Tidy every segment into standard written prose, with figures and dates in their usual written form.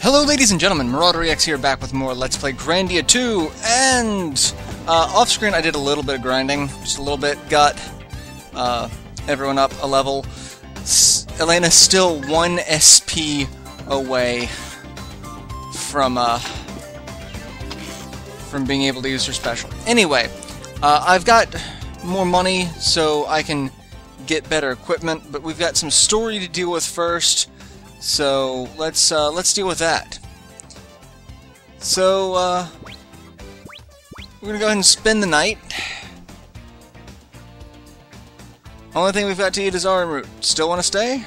Hello ladies and gentlemen, MarauderEX here, back with more Let's Play Grandia II, and off-screen I did a little bit of grinding, just a little bit, got everyone up a level. Elena's still 1 SP away from being able to use her special. Anyway, I've got more money so I can get better equipment, but we've got some story to deal with first. So let's deal with that. So we're gonna go ahead and spend the night. Only thing we've got to eat is armroot. Still want to stay?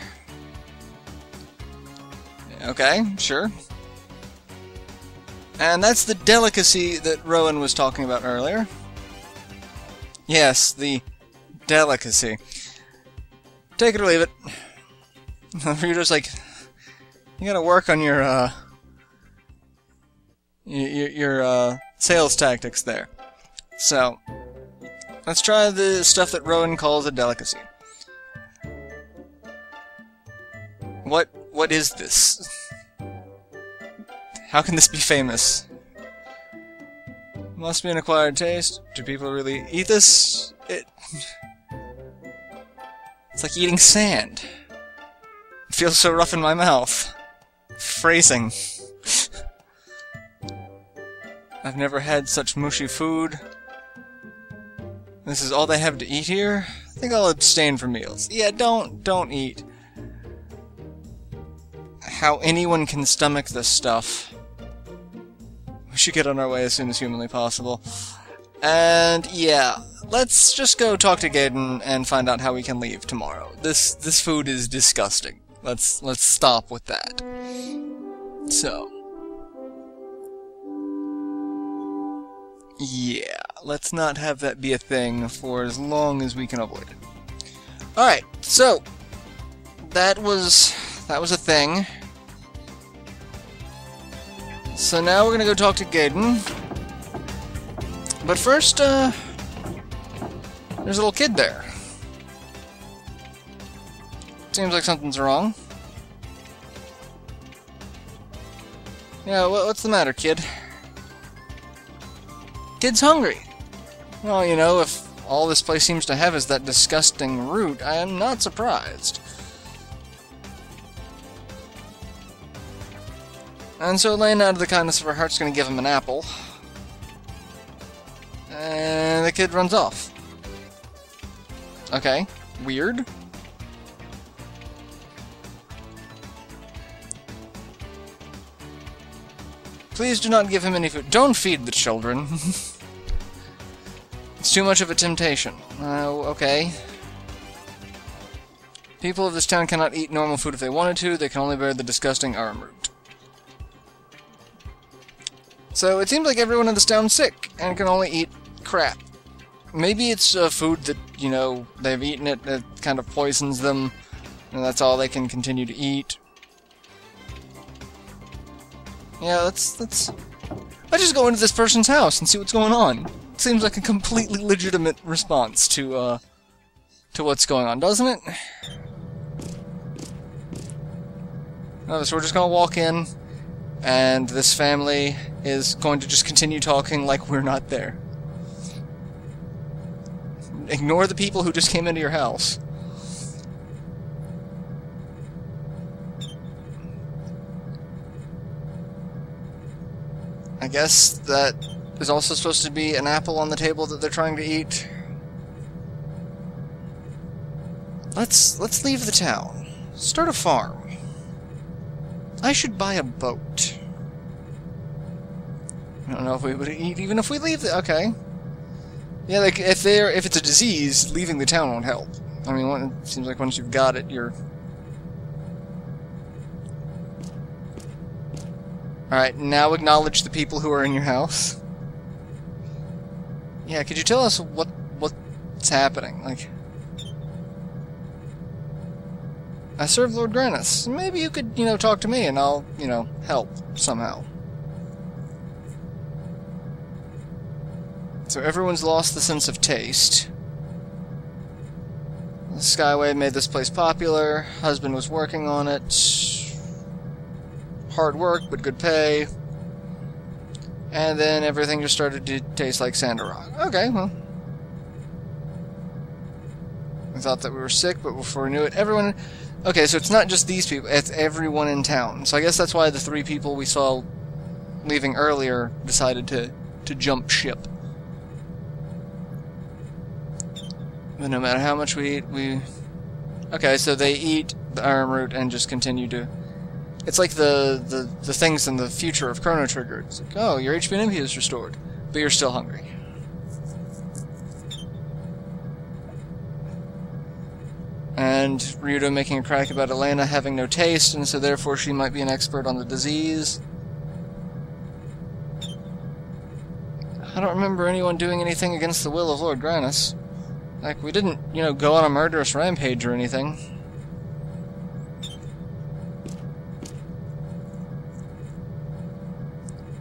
Okay, sure. And that's the delicacy that Rowan was talking about earlier. Yes, the delicacy. Take it or leave it. You're just like, you gotta work on your sales tactics there. So, let's try the stuff that Rowan calls a delicacy. What is this? How can this be famous? Must be an acquired taste. Do people really eat this? It's like eating sand. It feels so rough in my mouth. Phrasing. I've never had such mushy food. This is all they have to eat here? I think I'll abstain from meals. Yeah, don't eat. How anyone can stomach this stuff. We should get on our way as soon as humanly possible. And yeah, let's just go talk to Gaiden and find out how we can leave tomorrow. This food is disgusting. Let's stop with that. So, yeah, let's not have that be a thing for as long as we can avoid it. Alright, so that was a thing. So now we're gonna go talk to Gaiden. But first, there's a little kid there. Seems like something's wrong. Yeah, what's the matter, kid? Kid's hungry. Well, you know, if all this place seems to have is that disgusting root, I am not surprised. And so Elena, out of the kindness of her heart, is going to give him an apple. And the kid runs off. Okay, weird. Please do not give him any food. Don't feed the children. It's too much of a temptation. Okay. People of this town cannot eat normal food if they wanted to. They can only bear the disgusting armroot. So it seems like everyone in this town's sick and can only eat crap. Maybe it's food that, you know, they've eaten it that kind of poisons them, and that's all they can continue to eat. Yeah, let's just go into this person's house and see what's going on. It seems like a completely legitimate response to what's going on, doesn't it? No, so we're just gonna walk in, and this family is going to just continue talking like we're not there. Ignore the people who just came into your house. I guess that is also supposed to be an apple on the table that they're trying to eat. Let's leave the town. Start a farm. I should buy a boat. I don't know if we would eat even if we leave the... Okay. Yeah, like, if it's a disease, leaving the town won't help. I mean, it seems like once you've got it, you're... Alright, now acknowledge the people who are in your house. Yeah, could you tell us what's happening? Like... I serve Lord Granus. Maybe you could, talk to me and I'll, help somehow. So everyone's lost the sense of taste. Skyway made this place popular. Husband was working on it. Hard work, but good pay. And then everything just started to taste like Sandarok. Okay, well. I thought that we were sick, but before we knew it, everyone... Okay, so it's not just these people, it's everyone in town. So I guess that's why the 3 people we saw leaving earlier decided to jump ship. But no matter how much we eat, Okay, so they eat the arm root and just continue to... It's like the things in the future of Chrono Trigger. It's like, oh, your HP and MP is restored, but you're still hungry. And Ryudo making a crack about Elena having no taste, and so therefore she might be an expert on the disease. I don't remember anyone doing anything against the will of Lord Granus. Like, we didn't, you know, go on a murderous rampage or anything.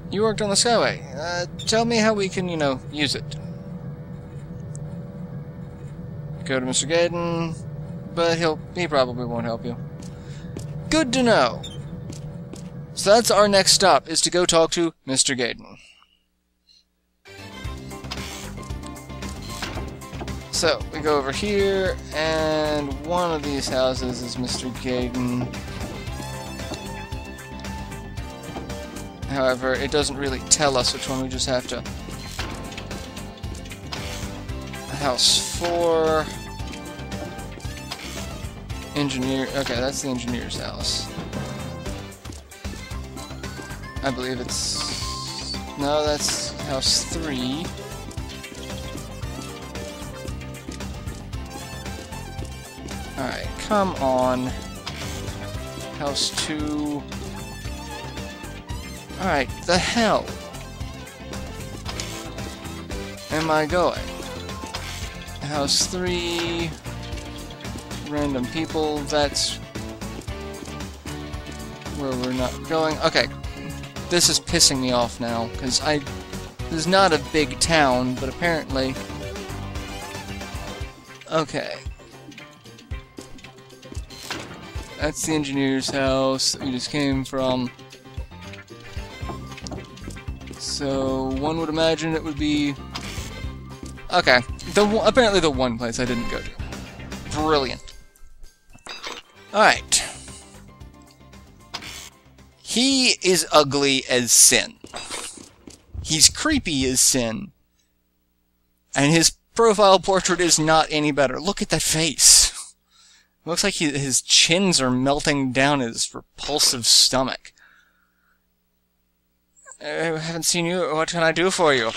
You worked on the Skyway. Tell me how we can, you know, use it. Go to Mr. Gaiden, but he probably won't help you. Good to know. So that's our next stop, is to go talk to Mr. Gaiden. So, we go over here, and one of these houses is Mr. Gaiden. However, it doesn't really tell us which one, we just have to... House 4... Engineer... Okay, that's the engineer's house. I believe it's... No, that's house 3. Alright, come on. House 2... Alright, the hell am I going? House 3... Random people, that's where we're not going. Okay, this is pissing me off now, because this is not a big town, but apparently... Okay. That's the engineer's house that we just came from. So, one would imagine it would be... Okay, apparently the one place I didn't go to. Brilliant. Alright. He is ugly as sin. He's creepy as sin. And his profile portrait is not any better. Look at that face. Looks like his chins are melting down his repulsive stomach. I haven't seen you. What can I do for you?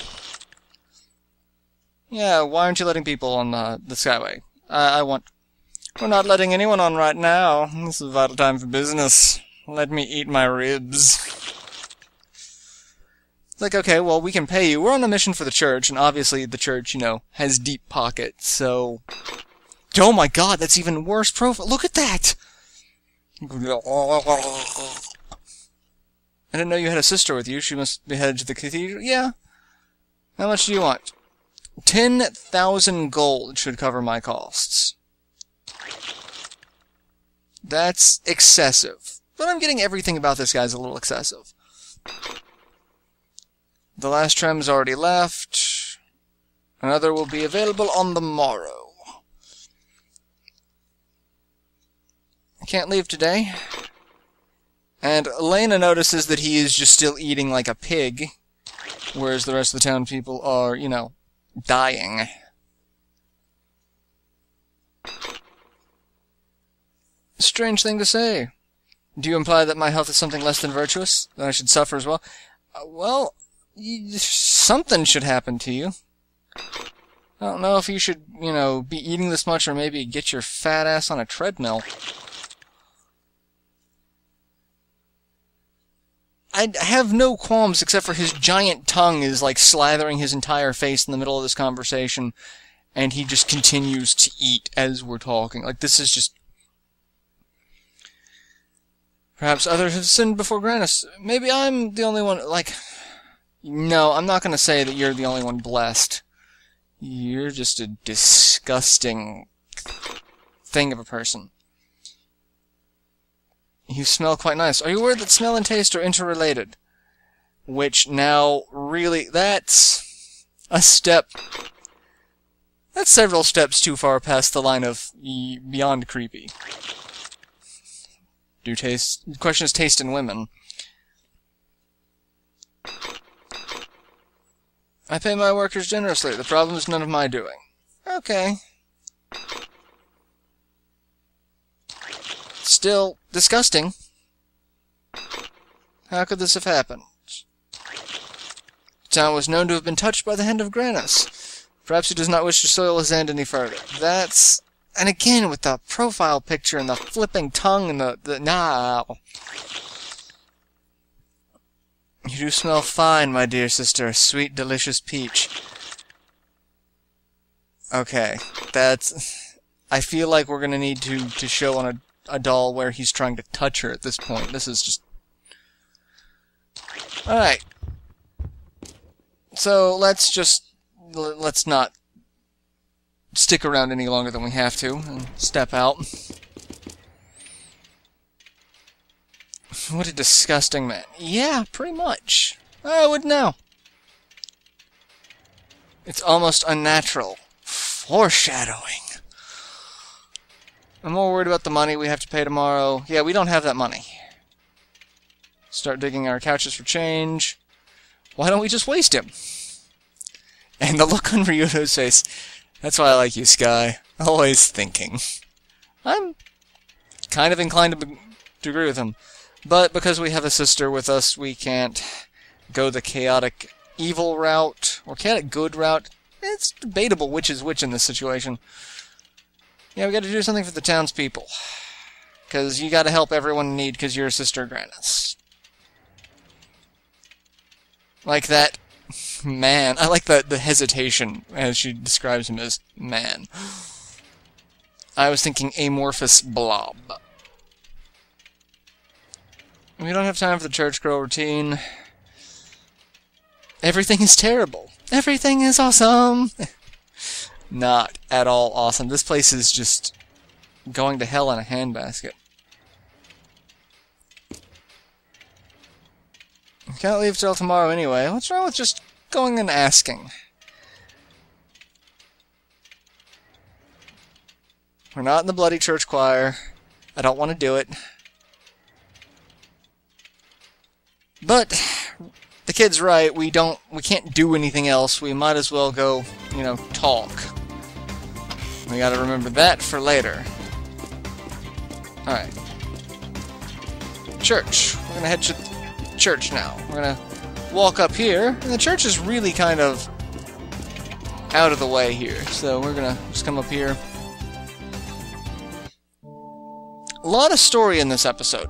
Yeah, why aren't you letting people on the Skyway? We're not letting anyone on right now. This is a vital time for business. Let me eat my ribs. It's like, okay, well, we can pay you. We're on a mission for the church, and obviously the church, you know, has deep pockets, so... Oh my god, that's even worse profile. Look at that! I didn't know you had a sister with you. She must be headed to the cathedral. Yeah. How much do you want? 10,000 gold should cover my costs. That's excessive. But I'm getting everything about this guy's a little excessive. The last tram's already left. Another will be available on the morrow. I can't leave today. And Elena notices that he is just still eating like a pig, whereas the rest of the town people are, you know, dying. Strange thing to say. Do you imply that my health is something less than virtuous? That I should suffer as well? Well, something should happen to you. I don't know if you should, you know, be eating this much or maybe get your fat ass on a treadmill. I have no qualms except for his giant tongue is like slathering his entire face in the middle of this conversation, and he just continues to eat as we're talking. Like, this is just... Perhaps others have sinned before Granus. Maybe I'm the only one, like... No, I'm not going to say that you're the only one blessed. You're just a disgusting... thing of a person. You smell quite nice. Are you aware that smell and taste are interrelated? Which now, really, that's a step... That's several steps too far past the line of beyond creepy. The question is taste in women. I pay my workers generously. The problem is none of my doing. Okay. Still disgusting. How could this have happened? The town was known to have been touched by the hand of Granus. Perhaps he does not wish to soil his hand any further. That's... And again, with the profile picture and the flipping tongue and the nah. You do smell fine, my dear sister. A sweet, delicious peach. Okay, that's... I feel like we're gonna need to show on a doll where he's trying to touch her at this point. This is just... Alright. So, let's not stick around any longer than we have to, and step out. What a disgusting man. Yeah, pretty much. I would know. It's almost unnatural. Foreshadowing. I'm more worried about the money we have to pay tomorrow. Yeah, we don't have that money. Start digging our couches for change. Why don't we just waste him? And the look on Ryudo's face. That's why I like you, Sky. Always thinking. I'm kind of inclined to agree with him. But because we have a sister with us, we can't go the chaotic evil route, or chaotic good route. It's debatable which is which in this situation. Yeah, we gotta do something for the townspeople. Because you gotta help everyone in need because you're a sister Granus. Like that man. I like the hesitation as she describes him as man. I was thinking amorphous blob. We don't have time for the church girl routine. Everything is terrible. Everything is awesome. Not at all awesome. This place is just going to hell in a handbasket. Can't leave till tomorrow anyway. What's wrong with just going and asking? We're not in the bloody church choir. I don't want to do it. But the kid's right. We can't do anything else. We might as well go, you know, talk. We gotta remember that for later. Alright. Church. We're gonna head to church now. We're gonna walk up here, and the church is really kind of out of the way here, so we're gonna just come up here. A lot of story in this episode.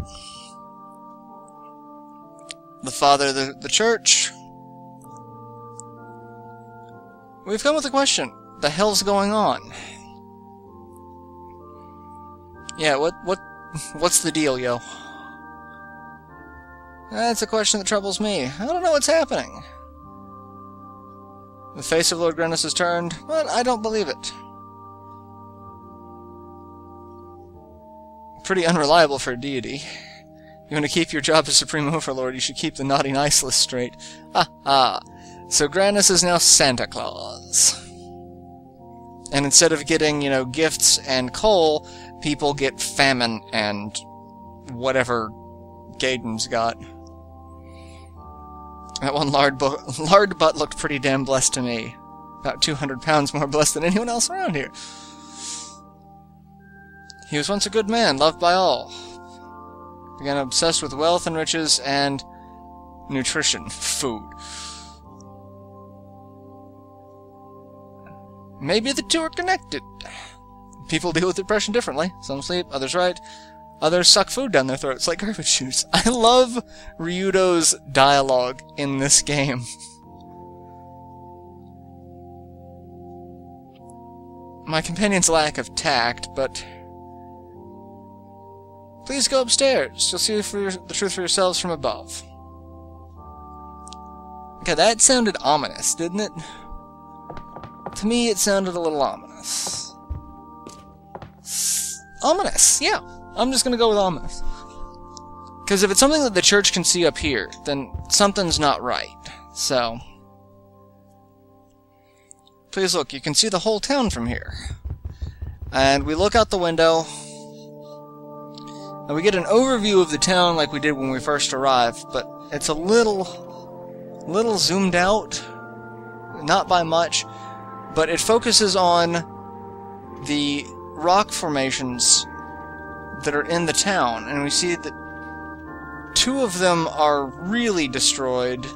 The father of the church. We've come with a question. The hell's going on? Yeah, what's the deal, yo? That's a question that troubles me. I don't know what's happening. The face of Lord Granus has turned, but I don't believe it. Pretty unreliable for a deity. You want to keep your job as Supreme Overlord, you should keep the naughty nice list straight. Ha ha. So Granus is now Santa Claus. And instead of getting, you know, gifts and coal, people get famine and whatever Gaydon's got. That one lard butt looked pretty damn blessed to me. About 200 pounds more blessed than anyone else around here. He was once a good man, loved by all. Began obsessed with wealth and riches and nutrition, food. Maybe the two are connected. People deal with depression differently. Some sleep, others write, others suck food down their throats like garbage chutes. I love Ryudo's dialogue in this game. My companion's lack of tact, but... Please go upstairs. You'll see the truth for yourselves from above. Okay, that sounded ominous, didn't it? To me, it sounded a little ominous. Ominous, yeah. I'm just gonna go with ominous. Because if it's something that the church can see up here, then something's not right. So, please look, you can see the whole town from here. And we look out the window, and we get an overview of the town like we did when we first arrived, but it's a little zoomed out, not by much, but it focuses on the rock formations that are in the town, and we see that 2 of them are really destroyed,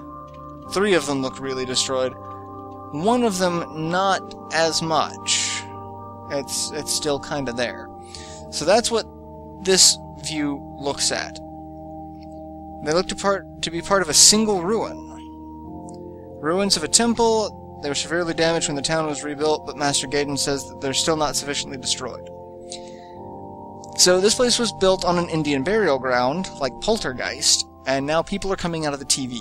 3 of them look really destroyed, 1 of them not as much. It's still kind of there. So that's what this view looks at. They look to be part of a single ruin. Ruins of a temple. They were severely damaged when the town was rebuilt, but Master Gaydon says that they're still not sufficiently destroyed. So this place was built on an Indian burial ground, like Poltergeist, and now people are coming out of the TV.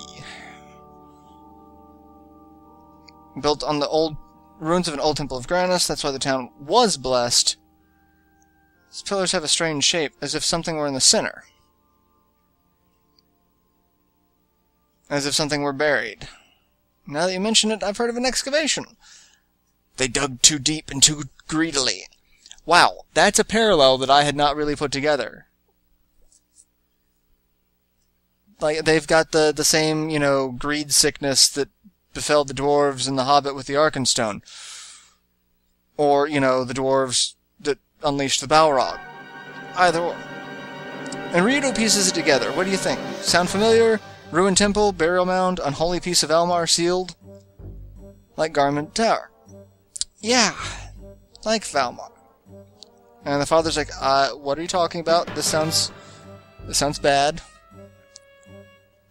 Built on the old ruins of an old temple of Grandia, that's why the town was blessed. These pillars have a strange shape, as if something were in the center. As if something were buried. Now that you mention it, I've heard of an excavation. They dug too deep and too greedily. Wow, that's a parallel that I had not really put together. Like, they've got the same, you know, greed sickness that befell the dwarves in The Hobbit with the Arkenstone. Or, you know, the dwarves that unleashed the Balrog. Either or. And Ryudo pieces it together. What do you think? Sound familiar? Ruined temple, burial mound, unholy piece of Almar sealed? Like Garment Tower. Yeah, like Valmar. And the father's like, what are you talking about? This sounds bad.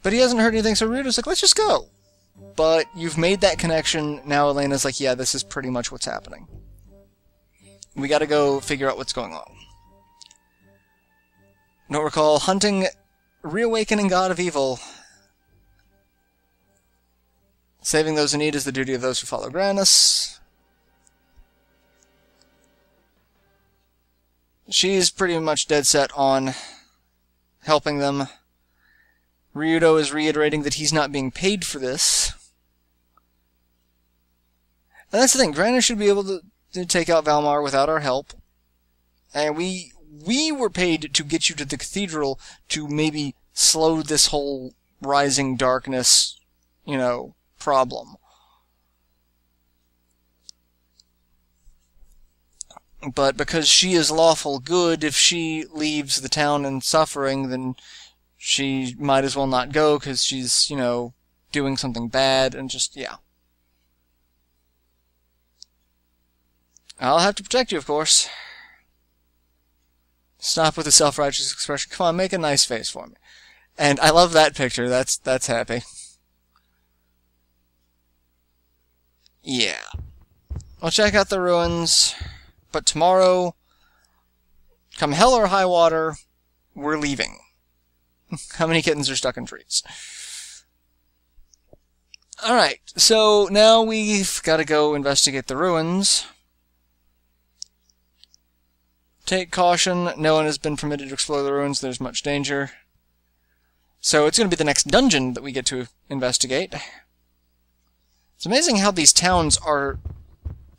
But he hasn't heard anything, so Ryudo's like, let's just go. But you've made that connection, now Elena's like, yeah, this is pretty much what's happening. We gotta go figure out what's going on. Note recall, hunting, reawakening God of Evil. Saving those in need is the duty of those who follow Grandia. She's pretty much dead set on helping them. Ryudo is reiterating that he's not being paid for this. And that's the thing, Grandia should be able to take out Valmar without our help. And we were paid to get you to the cathedral to maybe slow this whole rising darkness, you know, problem. But because she is lawful good, if she leaves the town in suffering, then she might as well not go, because she's, you know, doing something bad, and just, yeah. I'll have to protect you, of course. Stop with the self-righteous expression. Come on, make a nice face for me. And I love that picture. That's happy. Yeah. I'll check out the ruins. But tomorrow, come hell or high water, we're leaving. How many kittens are stuck in trees? Alright, so now we've got to go investigate the ruins. Take caution, no one has been permitted to explore the ruins, there's much danger. So it's going to be the next dungeon that we get to investigate. It's amazing how these towns are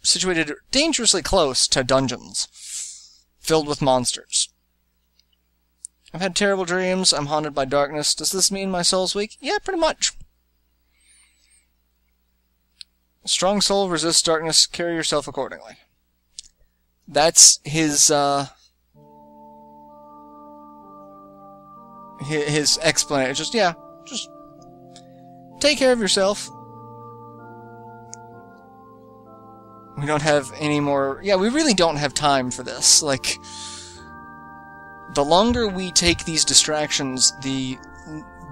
situated dangerously close to dungeons, filled with monsters. I've had terrible dreams, I'm haunted by darkness. Does this mean my soul's weak? Yeah, pretty much. A strong soul resists darkness, carry yourself accordingly. That's his explanation. Just take care of yourself. We don't have any more... Yeah, we really don't have time for this. Like, the longer we take these distractions, the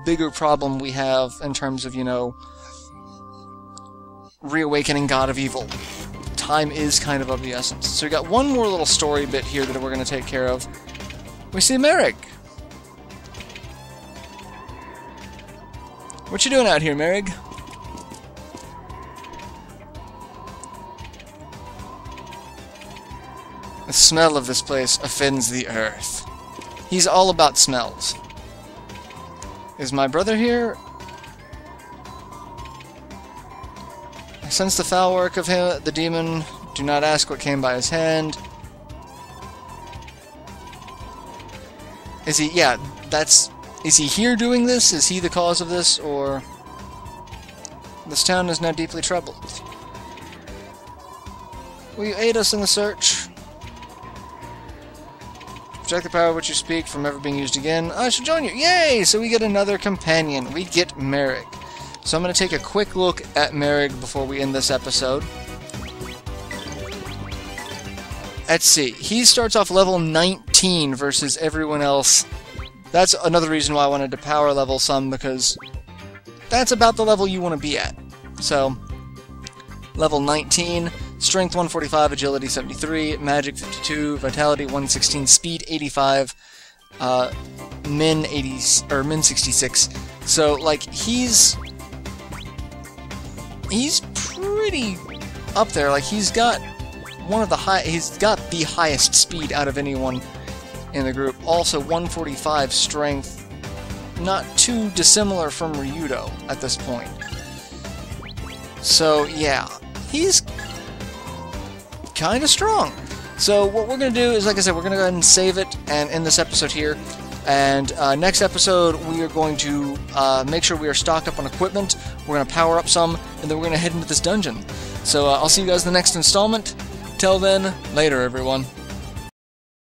bigger problem we have in terms of, you know, reawakening God of Evil. Time is kind of the essence. So we got one more little story bit here that we're going to take care of. We see Merrick. What you doing out here, Merrick? The smell of this place offends the earth. He's all about smells. Is my brother here? I sense the foul work of him, the demon. Do not ask what came by his hand. Is he... yeah, that's... is he here doing this? Is he the cause of this, or... This town is now deeply troubled. Will you aid us in the search? Protect the power of which you speak from ever being used again. I shall join you. Yay! So we get another companion. We get Merrick. So I'm going to take a quick look at Merrick before we end this episode. Let's see. He starts off level 19 versus everyone else. That's another reason why I wanted to power level some, because that's about the level you want to be at. So, level 19, Strength 145, Agility 73, Magic 52, Vitality 116, Speed 85, Min 80 or Min 66. So, like, he's pretty up there. Like, he's got the highest speed out of anyone in the group. Also, 145 Strength, not too dissimilar from Ryudo at this point. So, yeah, he's kind of strong. So what we're going to do is, like I said, we're going to go ahead and save it and end this episode here. And next episode, we are going to make sure we are stocked up on equipment. We're going to power up some, and then we're going to head into this dungeon. So I'll see you guys in the next installment. Till then, later, everyone.